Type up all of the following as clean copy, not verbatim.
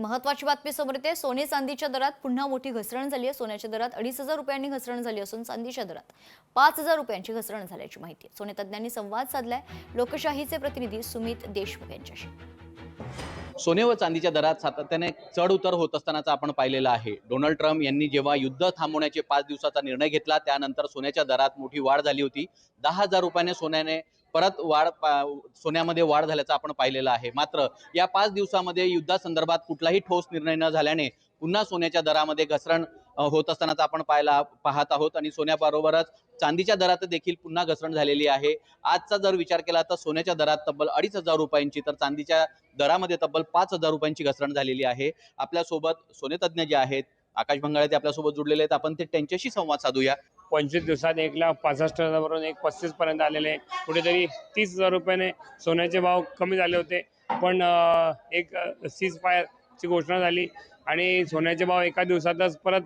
महत्त्वाची बातमी समोर येते। सोने चांदीच्या दरात पुन्हा मोठी घसरण झाली आहे। सोन्याच्या दरात 2,500 रुपयांनी घसरण झाली असून चांदीच्या दरात 5,000 रुपयांची घसरण झाल्याची माहिती आहे। सोने तज्ञांनी संवाद साधलाय लोकशाहीचे प्रतिनिधी सुमित देशमुख यांच्याशी। सोने व चांदीच्या दरात सातत्याने चढ उतर होत असतानाचा आपण पाहिलेला आहे। डोनाल्ड ट्रम्प यांनी जेव्हा युद्ध थांबवण्याचे 5 दिवसाचा निर्णय घेतला त्यानंतर सोन्याच्या दरात मोठी वाढ झाली होती। 10,000 रुपयाने सोन्याने परत सोन्यामध्ये वाढ झाल्याचं आपण पाहिलेलं आहे। मात्र या 5 दिवसामध्ये युद्धासंदर्भात कुठलाही ठोस निर्णय न झाल्याने पुन्हा सोन्याच्या दरामध्ये घसरण होत असतानाचा आपण पाहत आहोत आणि सोन्याबरोबरच चांदीच्या दरात देखील पुन्हा घसरण झालेली आहे। आजचा जर विचार केला तर सोन्याच्या दरात तब्बल 2,500 रुपयांची तर चांदीच्या दरामध्ये तब्बल 5,000 रुपयांची घसरण झालेली आहे। आपल्या सोबत सोने तज्ञ जे आहेत आकाश भंगाळे ते आपल्या सोबत जुडलेले आहेत। आपण ते त्यांच्याशी संवाद साधूया। 25 दिवसात 1,65,000 वरून 1,35 पर्यंत आलेले, कुठेतरी 30,000 रुपयाने सोन्याचे भाव कमी झाले होते। पण एक सीज फायरची घोषणा झाली आणि सोन्याचे भाव एका दिवसातच परत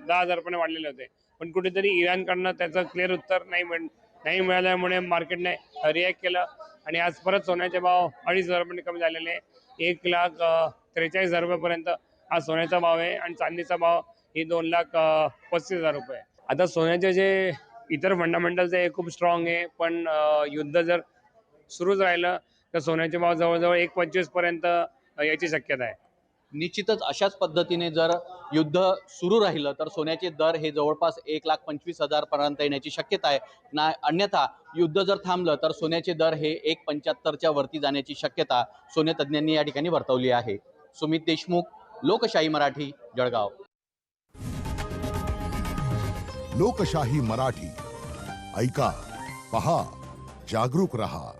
10,000 रुपयाने वाढलेले होते। पण कुठेतरी इराणकडनं त्याचं क्लिअर उत्तर नाही मिळाल्यामुळे मार्केटने रिॲक्ट केलं आणि आज परत सोन्याचे भाव 2,500 रुपयांनी कमी झालेले, 1,43,000 रुपयापर्यंत आज सोन्याचा भाव आहे आणि चांदीचा भाव ही 2,35,000 रुपये। आता सोन्याचे जे इतर फंडामेंटल्स आहे खूप स्ट्रॉंग आहे, पण युद्ध जर सुरूच राहिलं तर सोन्याचे भाव जवळजवळ 1,25 पर्यंत याची शक्यता आहे। निश्चितच अशाच पद्धतीने जर युद्ध सुरू राहिलं तर सोन्याचे दर हे जवळपास 1,25,000 पर्यंत येण्याची शक्यता आहे ना। अन्यथा युद्ध जर थांबलं तर सोन्याचे दर हे 1,75च्या वरती जाण्याची शक्यता सोने तज्ञांनी या ठिकाणी वर्तवली आहे। सुमित देशमुख, लोकशाही मराठी, जळगाव। लोकशाही मराठी ऐका, पहा, जागरूक रहा।